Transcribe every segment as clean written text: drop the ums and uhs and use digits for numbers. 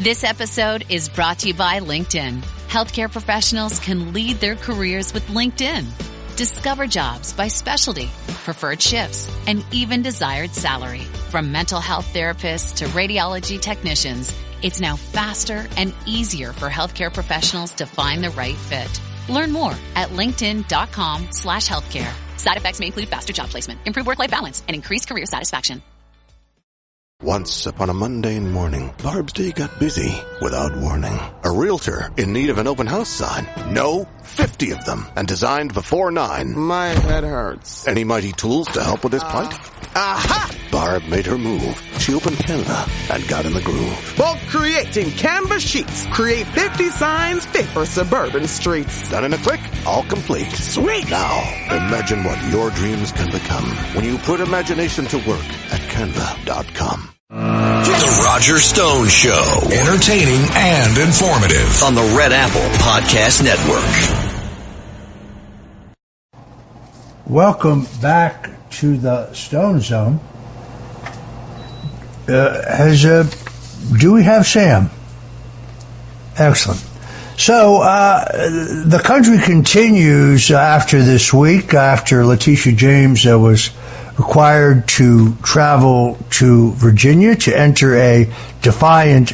This episode is brought to you by LinkedIn. Healthcare professionals can lead their careers with LinkedIn. Discover jobs by specialty, preferred shifts, and even desired salary. From mental health therapists to radiology technicians, it's now faster and easier for healthcare professionals to find the right fit. Learn more at linkedin.com/healthcare. Side effects may include faster job placement, improved work-life balance, and increased career satisfaction. Once upon a mundane morning, Barb's day got busy without warning. A realtor in need of an open house sign. No, 50 of them, and designed before 9. My head hurts. Any mighty tools to help with his plight? Aha! Barb made her move. She opened Canva and got in the groove. Bulk creating Canva sheets. Create 50 signs fit for suburban streets. Done in a click, all complete. Sweet! Now, imagine what your dreams can become when you put imagination to work at Canva.com. The Roger Stone Show. Entertaining and informative. On the Red Apple Podcast Network. Welcome back to the Stone Zone. Do we have Sam? Excellent. So, the country continues after this week, after Lettitia James was required to travel to Virginia to enter a defiant,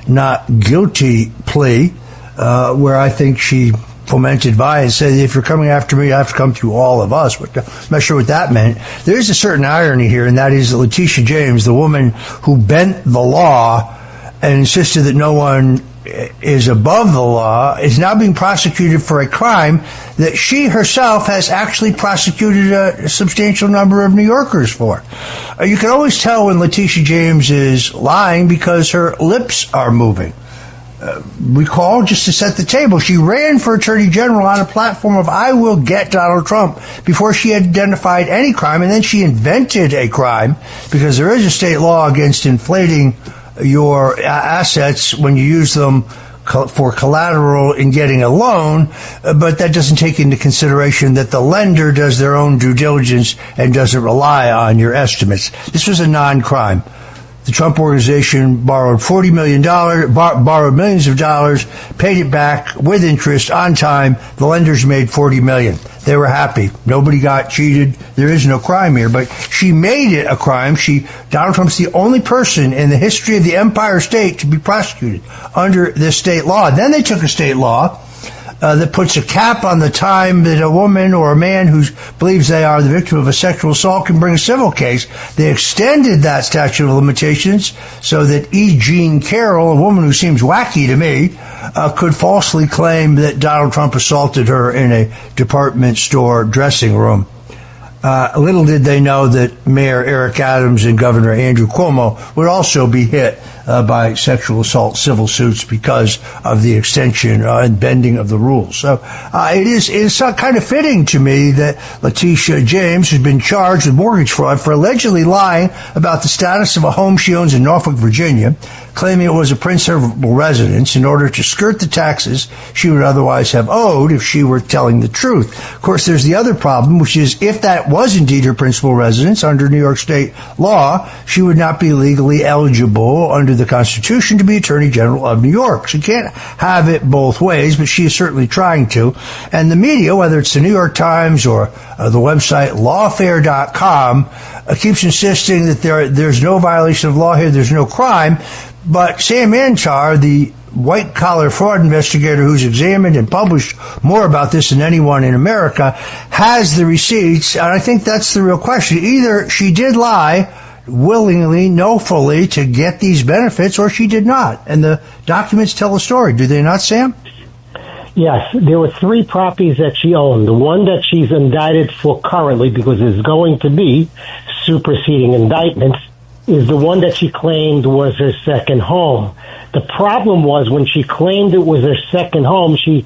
not guilty plea, where I think she fomented violence, said, if you're coming after me, you have to come through all of us. But I'm not sure what that meant. There's a certain irony here, and that is that Lettitia James, the woman who bent the law and insisted that no one is above the law, is now being prosecuted for a crime that she herself has actually prosecuted a substantial number of New Yorkers for. You can always tell when Lettitia James is lying because her lips are moving. Recall, just to set the table, she ran for Attorney General on a platform of I will get Donald Trump before she had identified any crime, and then she invented a crime because there is a state law against inflating your assets when you use them for collateral in getting a loan, but that doesn't take into consideration that the lender does their own due diligence and doesn't rely on your estimates. This was a non-crime. The Trump Organization borrowed $40 million, borrowed millions of dollars, paid it back with interest on time. The lenders made $40 million. They were happy. Nobody got cheated. There is no crime here. But she made it a crime. Donald Trump's the only person in the history of the Empire State to be prosecuted under this state law. Then they took a state law that puts a cap on the time that a woman or a man who believes they are the victim of a sexual assault can bring a civil case. They extended that statute of limitations so that E. Jean Carroll, a woman who seems wacky to me, could falsely claim that Donald Trump assaulted her in a department store dressing room. Little did they know that Mayor Eric Adams and Governor Andrew Cuomo would also be hit by sexual assault civil suits because of the extension and bending of the rules. So it is kind of fitting to me that Lettitia James has been charged with mortgage fraud for allegedly lying about the status of a home she owns in Norfolk, Virginia, claiming it was a principal residence in order to skirt the taxes she would otherwise have owed if she were telling the truth. Of course, there's the other problem, which is if that was indeed her principal residence under New York state law, she would not be legally eligible under the Constitution to be Attorney General of New York. She can't have it both ways, but she is certainly trying to. And the media, whether it's the New York Times or the website lawfare.com, keeps insisting that there's no violation of law here, there's no crime. But Sam Antar, the white-collar fraud investigator who's examined and published more about this than anyone in America, has the receipts, and I think that's the real question. Either she did lie willingly, knowfully, to get these benefits, or she did not. And the documents tell a story, do they not, Sam? Yes, there were 3 properties that she owned. The one that she's indicted for currently, because there's going to be superseding indictments, is the one that she claimed was her second home. The problem was when she claimed it was her second home, she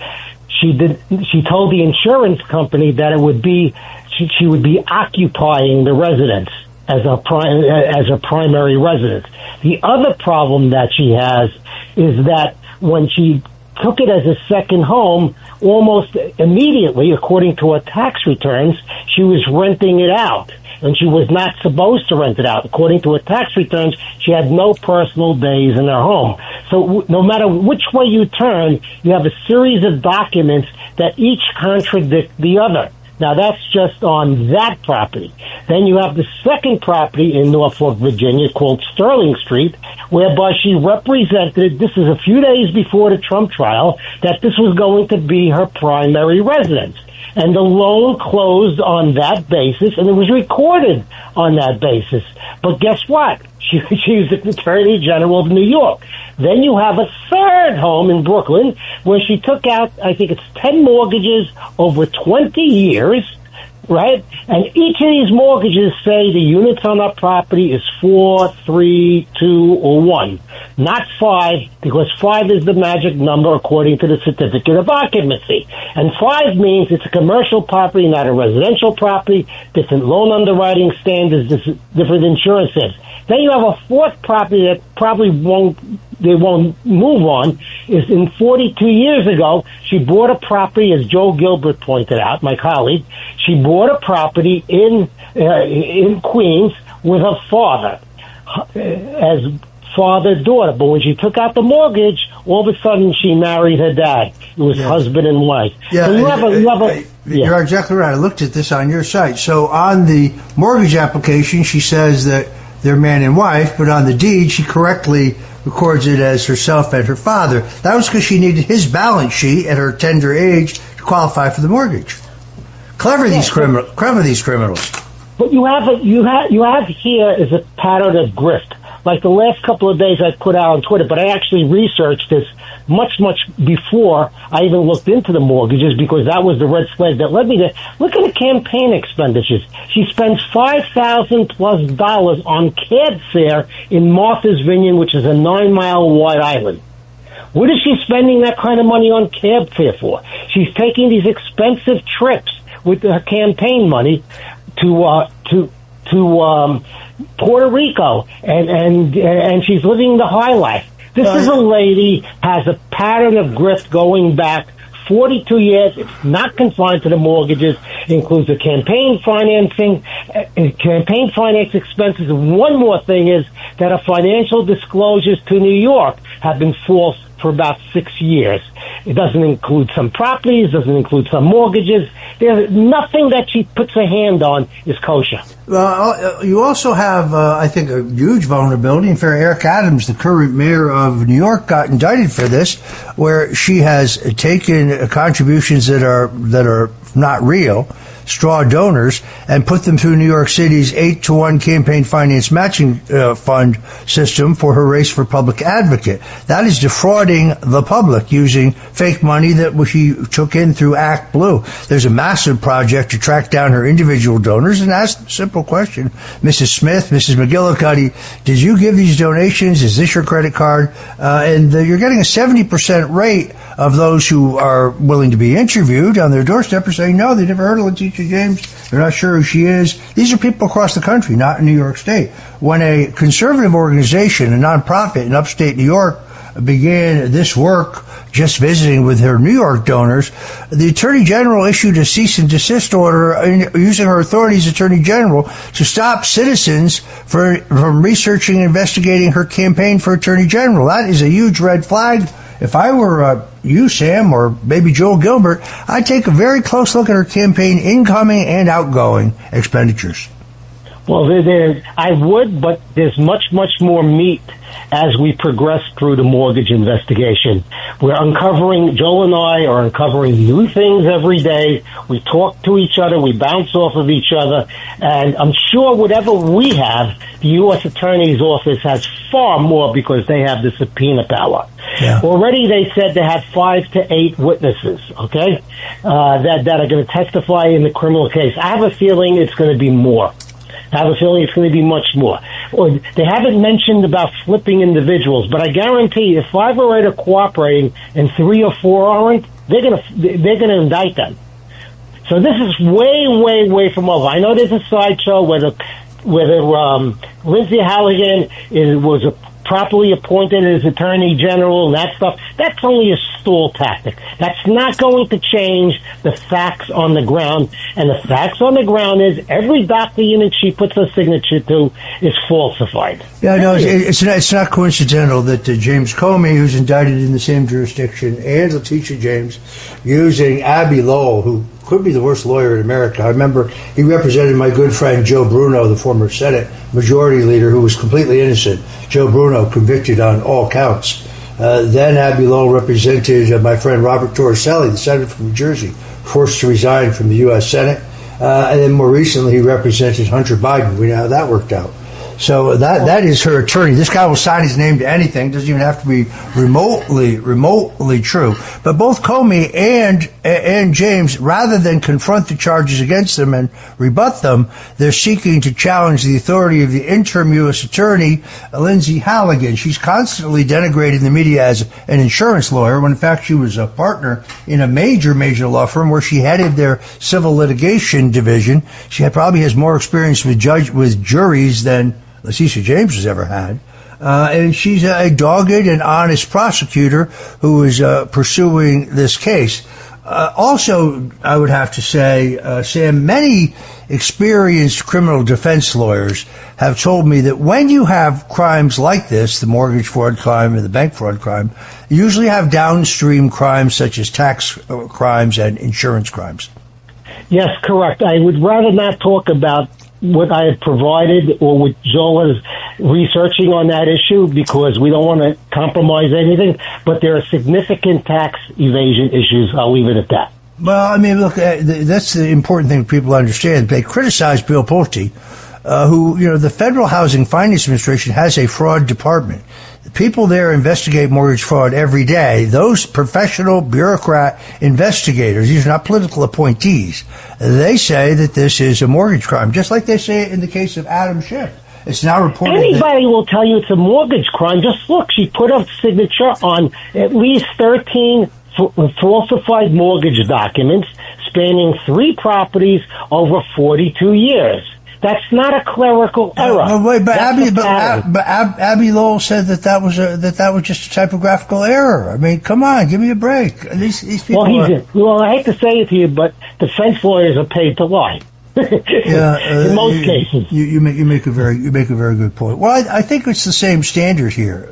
told the insurance company that it would be she would be occupying the residence as a primary residence. The other problem that she has is that when she took it as a second home, almost immediately, according to her tax returns, she was renting it out. And she was not supposed to rent it out. According to her tax returns, she had no personal days in her home. So no matter which way you turn, you have a series of documents that each contradict the other. Now, that's just on that property. Then you have the second property in Norfolk, Virginia, called Sterling Street, whereby she represented, this is a few days before the Trump trial, that this was going to be her primary residence. And the loan closed on that basis, and it was recorded on that basis. But guess what? She's the Attorney General of New York. Then you have a third home in Brooklyn where she took out, I think it's 10 mortgages over 20 years, right? And each of these mortgages say the units on that property is 4, 3, 2, or 1. Not 5, because 5 is the magic number according to the certificate of occupancy. And 5 means it's a commercial property, not a residential property, different loan underwriting standards, different insurances. Then you have a fourth property that probably they won't move on, is in 42 years ago, she bought a property, as Joe Gilbert pointed out, my colleague, she bought a property in Queens with her father, as father-daughter. But when she took out the mortgage, all of a sudden she married her dad. It was husband and wife. Yeah, so you're exactly right. I looked at this on your site. So on the mortgage application, she says that they're man and wife, but on the deed, she correctly records it as herself and her father. That was because she needed his balance sheet at her tender age to qualify for the mortgage. Clever these criminals. But you have here is a pattern of grift. Like the last couple of days I put out on Twitter, but I actually researched this much before I even looked into the mortgages, because that was the red flag that led me to look at the campaign expenditures. She spends $5,000+ on cab fare in Martha's Vineyard, which is a 9-mile wide island. What is she spending that kind of money on cab fare for? She's taking these expensive trips with her campaign money to Puerto Rico, and she's living the high life. This is a lady has a pattern of grift going back 42 years. It's not confined to the mortgages. It includes the campaign financing, campaign finance expenses. And one more thing is that her financial disclosures to New York have been false for about 6 years. It doesn't include some properties, doesn't include some mortgages. There's nothing that she puts her hand on is kosher. Well, you also have, I think, a huge vulnerability. In fact, Eric Adams, the current mayor of New York, got indicted for this, where she has taken contributions that are not real, straw donors, and put them through New York City's 8-to-1 campaign finance matching fund system for her race for public advocate. That is defrauding the public using fake money that she took in through Act Blue. There's a massive project to track down her individual donors and ask the simple question, Mrs. Smith, Mrs. McGillicuddy, did you give these donations? Is this your credit card? And you're getting a 70% rate of those who are willing to be interviewed on their doorstep are saying, no, they never heard of Lettitia James. They're not sure who she is. These are people across the country, not in New York State. When a conservative organization, a nonprofit in upstate New York, began this work just visiting with her New York donors, the Attorney General issued a cease and desist order using her authority as Attorney General to stop citizens from researching and investigating her campaign for Attorney General. That is a huge red flag. If I were you, Sam, or maybe Joel Gilbert, I'd take a very close look at her campaign incoming and outgoing expenditures. Well, I would, but there's much more meat as we progress through the mortgage investigation. Joel and I are uncovering new things every day. We talk to each other, we bounce off of each other, and I'm sure whatever we have, the U.S. Attorney's Office has far more because they have the subpoena power. Yeah. Already they said they had 5 to 8 witnesses, okay, that are going to testify in the criminal case. I have a feeling it's going to be more. I have a feeling it's going to be much more. Or they haven't mentioned about flipping individuals, but I guarantee if 5 or 8 are cooperating and 3 or 4 aren't, they're going to indict them. So this is way from over. I know there's a sideshow whether Lindsay Halligan was a properly appointed as Attorney General and that stuff, that's only a stall tactic. That's not going to change the facts on the ground. And the facts on the ground is every document she puts her signature to is falsified. Yeah, no, it's not coincidental that James Comey, who's indicted in the same jurisdiction, and Lettitia James, using Abby Lowell, who could be the worst lawyer in America. I remember he represented my good friend Joe Bruno, the former Senate Majority Leader, who was completely innocent. Joe Bruno convicted on all counts. Then Abby Lowell represented my friend Robert Torricelli, the senator from New Jersey, forced to resign from the U.S. Senate. And then more recently, he represented Hunter Biden. We know how that worked out. So that is her attorney. This guy will sign his name to anything. Doesn't even have to be remotely true. But both Comey and James, rather than confront the charges against them and rebut them, they're seeking to challenge the authority of the interim U.S. attorney, Lindsay Halligan. She's constantly denigrated in the media as an insurance lawyer, when in fact she was a partner in a major law firm where she headed their civil litigation division. She probably has more experience with juries than Lettitia James has ever had. And she's a dogged and honest prosecutor who is pursuing this case. Also, I would have to say, Sam, many experienced criminal defense lawyers have told me that when you have crimes like this, the mortgage fraud crime and the bank fraud crime, you usually have downstream crimes such as tax crimes and insurance crimes. Yes, correct. I would rather not talk about what I have provided or what Joel is researching on that issue, because we don't want to compromise anything, but there are significant tax evasion issues. I'll leave it at that. Well, I mean, look, that's the important thing for people to understand. They criticize Bill Pulte, who, the Federal Housing Finance Administration has a fraud department. The people there investigate mortgage fraud every day. Those professional bureaucrat investigators, these are not political appointees, they say that this is a mortgage crime, just like they say it in the case of Adam Schiff. It's now reported anybody will tell you it's a mortgage crime. Just look, she put her signature on at least 13 falsified mortgage documents spanning 3 properties over 42 years. That's not a clerical error. Abby Lowell said that was just a typographical error. I mean, come on, give me a break. These people. Well, I hate to say it to you, but defense lawyers are paid to lie. In most cases, you make a very good point. Well, I think it's the same standard here.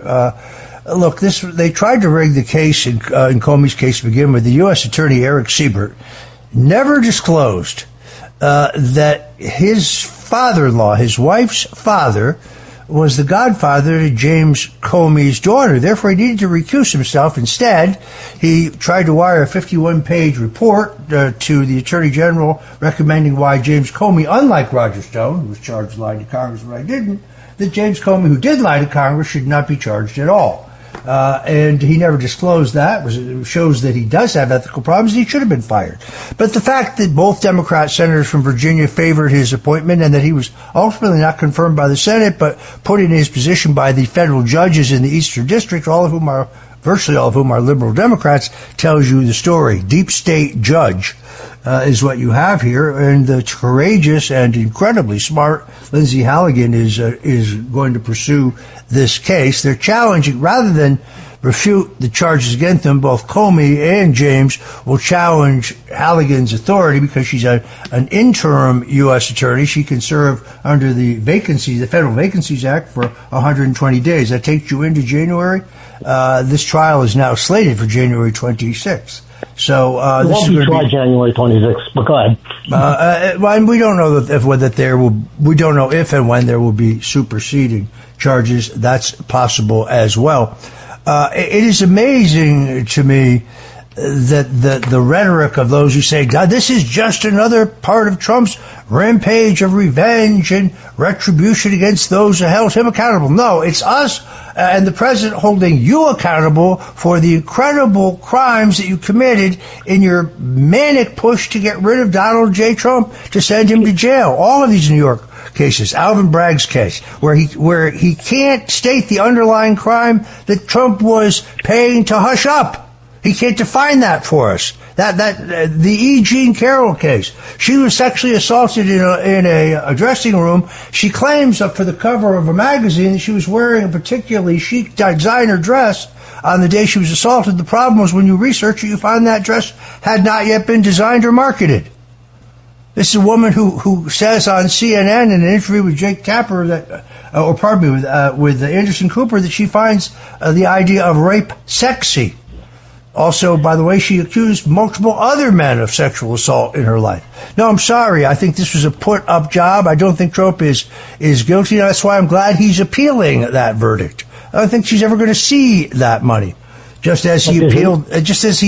Look, they tried to rig the case in Comey's case to begin with. The U.S. Attorney Eric Siebert never disclosed that his father-in-law, his wife's father, was the godfather to James Comey's daughter. Therefore, he needed to recuse himself. Instead, he tried to wire a 51-page report to the Attorney General recommending why James Comey, unlike Roger Stone, who was charged with lying to Congress but I didn't, that James Comey, who did lie to Congress, should not be charged at all. And he never disclosed that. It shows that he does have ethical problems. He should have been fired. But the fact that both Democrat senators from Virginia favored his appointment and that he was ultimately not confirmed by the Senate, but put in his position by the federal judges in the Eastern District, virtually all of whom are liberal Democrats, tells you the story. Deep state judge is what you have here, and the courageous and incredibly smart Lindsay Halligan is going to pursue this case. They're challenging, rather than refute the charges against them, both Comey and James will challenge Halligan's authority because she's an interim U.S. attorney. She can serve under the Federal Vacancies Act for 120 days. That takes you into January. This trial is now slated for January 26th. So this won't be tried January 26th. But go ahead. Well, we don't know we don't know if and when there will be superseding charges. That's possible as well. It is amazing to me that the rhetoric of those who say, God, this is just another part of Trump's rampage of revenge and retribution against those who held him accountable. No, it's us and the president holding you accountable for the incredible crimes that you committed in your manic push to get rid of Donald J. Trump, to send him to jail. All of these New York cases, Alvin Bragg's case, where he can't state the underlying crime that Trump was paying to hush up. He can't define that for us. The E. Jean Carroll case. She was sexually assaulted in a dressing room. She claims for the cover of a magazine that she was wearing a particularly chic designer dress on the day she was assaulted. The problem was when you research it, you find that dress had not yet been designed or marketed. This is a woman who says on CNN in an interview with Jake Tapper with Anderson Cooper that she finds the idea of rape sexy. Also, by the way, she accused multiple other men of sexual assault in her life. No, I'm sorry. I think this was a put-up job. I don't think Trump is guilty. That's why I'm glad he's appealing that verdict. I don't think she's ever going to see that money. Just as he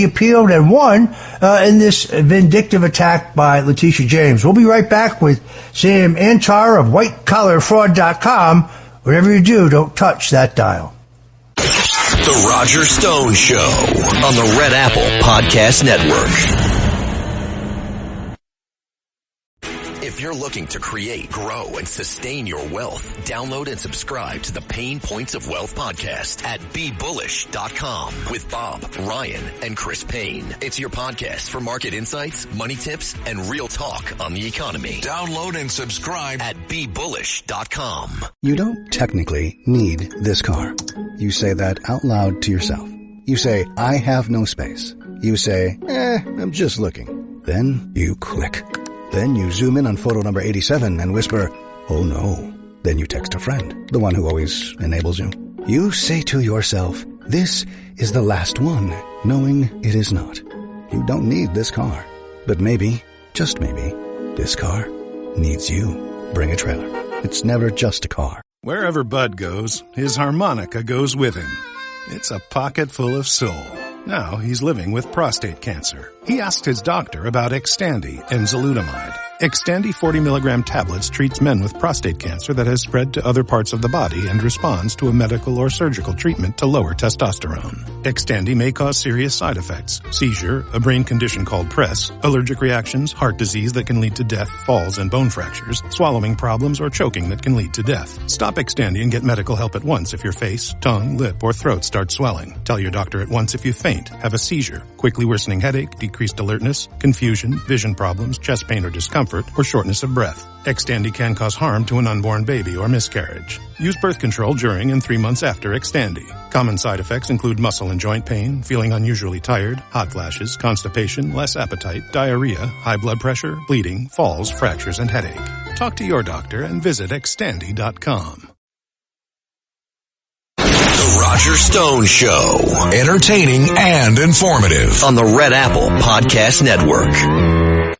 appealed and won in this vindictive attack by Lettitia James. We'll be right back with Sam Antar of WhiteCollarFraud.com. Whatever you do, don't touch that dial. The Roger Stone Show on the Red Apple Podcast Network. If you're looking to create, grow, and sustain your wealth, download and subscribe to the Pain Points of Wealth podcast at BeBullish.com with Bob, Ryan, and Chris Payne. It's your podcast for market insights, money tips, and real talk on the economy. Download and subscribe at BeBullish.com. You don't technically need this car. You say that out loud to yourself. You say, I have no space. You say, I'm just looking. Then you click. Then you zoom in on photo number 87 and whisper, oh no. Then you text a friend, the one who always enables you. You say to yourself, this is the last one, knowing it is not. You don't need this car. But maybe, just maybe, this car needs you. Bring a trailer. It's never just a car. Wherever Bud goes, his harmonica goes with him. It's a pocket full of soul. Now he's living with prostate cancer. He asked his doctor about Xtandi and enzalutamide. Xtandi 40 milligram tablets treats men with prostate cancer that has spread to other parts of the body and responds to a medical or surgical treatment to lower testosterone. Xtandi may cause serious side effects: seizure, a brain condition called PRESS, allergic reactions, heart disease that can lead to death, falls and bone fractures, swallowing problems, or choking that can lead to death. Stop Xtandi and get medical help at once if your face, tongue, lip, or throat start swelling. Tell your doctor at once if you faint, have a seizure, quickly worsening headache, decreased alertness, confusion, vision problems, chest pain or discomfort, or shortness of breath. Xtandi can cause harm to an unborn baby or miscarriage. Use birth control during and 3 months after Xtandi. Common side effects include muscle and joint pain, feeling unusually tired, hot flashes, constipation, less appetite, diarrhea, high blood pressure, bleeding, falls, fractures, and headache. Talk to your doctor and visit Xtandi.com. The Roger Stone Show. Entertaining and informative on the Red Apple Podcast Network.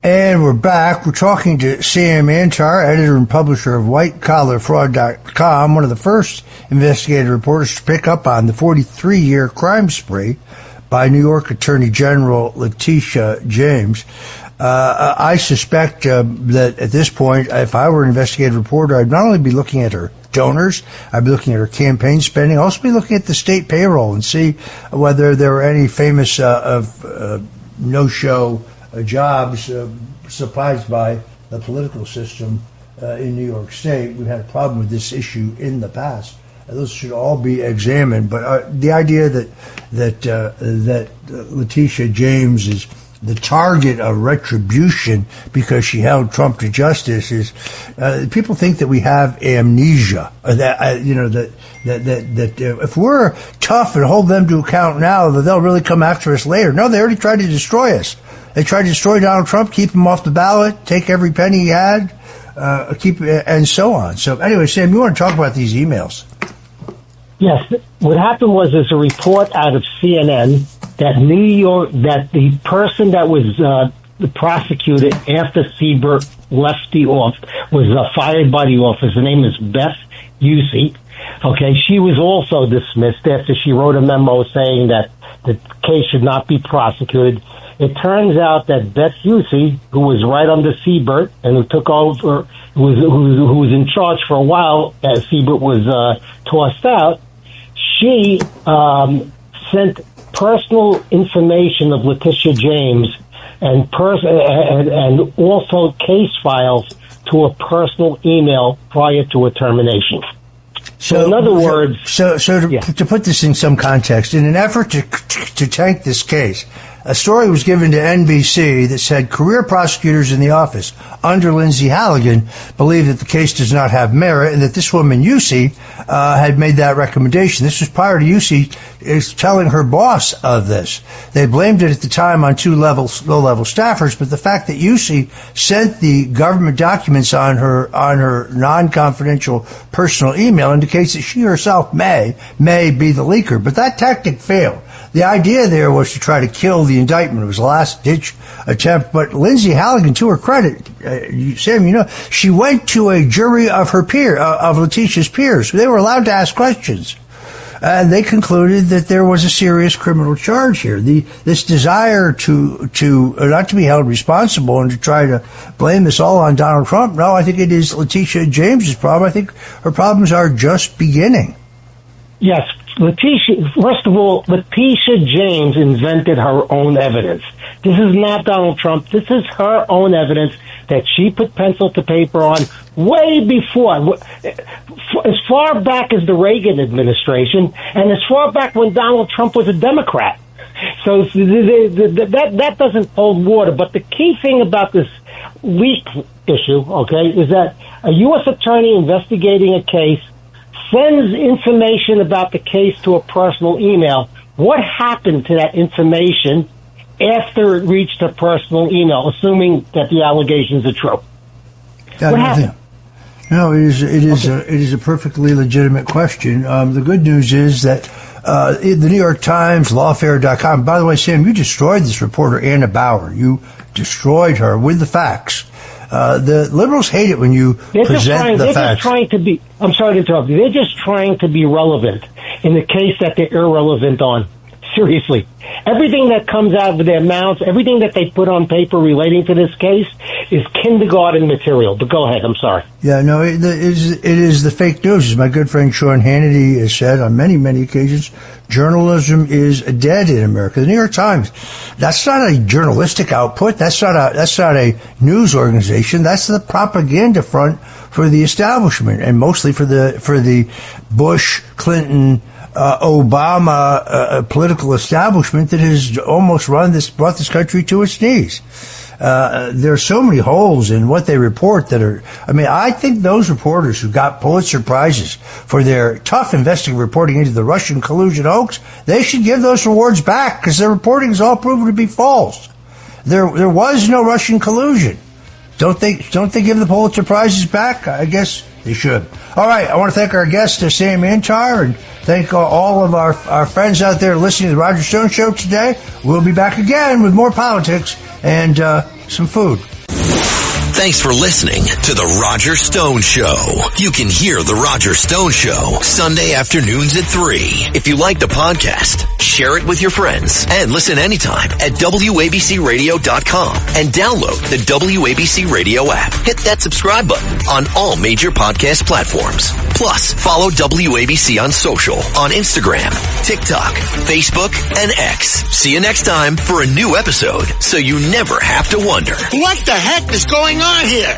And we're back. We're talking to Sam Antar, editor and publisher of WhiteCollarFraud.com, one of the first investigative reporters to pick up on the 43-year crime spree by New York Attorney General Lettitia James. I suspect that at this point, if I were an investigative reporter, I'd not only be looking at her donors, I'd be looking at her campaign spending, I'd also be looking at the state payroll and see whether there were any famous no-show jobs supplied by the political system in New York State. We've had a problem with this issue in the past. Those should all be examined. But the idea that Lettitia James is the target of retribution because she held Trump to justice is people think that we have amnesia. That if we're tough and hold them to account now, that they'll really come after us later. No, they already tried to destroy us. They tried to destroy Donald Trump, keep him off the ballot, take every penny he had, and so on. So anyway, Sam, you want to talk about these emails? Yes. What happened was there's a report out of CNN that the person that was prosecuted after Siebert left the office was fired by the office. Her name is Beth Usey. Okay, she was also dismissed after she wrote a memo saying that the case should not be prosecuted. It turns out that Beth Usey, who was right under Siebert and who took over, who was in charge for a while as Siebert was tossed out, she sent personal information of Lettitia James and also case files to a personal email prior to her termination. So in other words... To put this in some context, in an effort to tank this case, a story was given to NBC that said career prosecutors in the office under Lindsay Halligan believe that the case does not have merit and that this woman, Yussi, had made that recommendation. This was prior to Yussi telling her boss of this. They blamed it at the time on two low-level staffers, but the fact that Yussi sent the government documents on her non-confidential personal email indicates that she herself may be the leaker. But that tactic failed. The idea there was to try to kill the indictment. It was a last-ditch attempt. But Lindsay Halligan, to her credit, Sam, she went to a jury of her of Lettitia's peers. They were allowed to ask questions. And they concluded that there was a serious criminal charge here. This desire to not to be held responsible and to try to blame this all on Donald Trump. No, I think it is Lettitia James's problem. I think her problems are just beginning. Yes. First of all, Lettitia James invented her own evidence. This is not Donald Trump. This is her own evidence that she put pencil to paper on way before, as far back as the Reagan administration and as far back when Donald Trump was a Democrat. So that doesn't hold water. But the key thing about this leak issue, is that a U.S. attorney investigating a case sends information about the case to a personal email. What happened to that information after it reached a personal email, assuming that the allegations are true? What happened? No, it is a perfectly legitimate question. The good news is that the New York Times, lawfare.com. By the way, Sam, you destroyed this reporter, Anna Bauer. You destroyed her with the facts. The liberals hate it when you present the facts. I'm sorry to interrupt you. They're just trying to be relevant in the case that they're irrelevant on. Seriously. Everything that comes out of their mouths, everything that they put on paper relating to this case is kindergarten material. But go ahead. I'm sorry. Yeah, no, it is the fake news. As my good friend Sean Hannity has said on many, many occasions, journalism is dead in America. The New York Times, that's not a journalistic output. That's not a news organization. That's the propaganda front for the establishment, and mostly for the Bush, Clinton, Obama political establishment that has almost brought this country to its knees. There are so many holes in what they report I think those reporters who got Pulitzer Prizes for their tough investigative reporting into the Russian collusion hoax, they should give those awards back because their reporting is all proven to be false. There was no Russian collusion. Don't they give the Pulitzer Prizes back? I guess they should. All right, I want to thank our guest, Sam Antar, and thank all of our friends out there listening to the Roger Stone Show today. We'll be back again with more politics and some food. Thanks for listening to The Roger Stone Show. You can hear The Roger Stone Show Sunday afternoons at 3. If you like the podcast, share it with your friends and listen anytime at WABCRadio.com and download the WABC Radio app. Hit that subscribe button on all major podcast platforms. Plus, follow WABC on social on Instagram, TikTok, Facebook, and X. See you next time for a new episode so you never have to wonder. What the heck is going on here?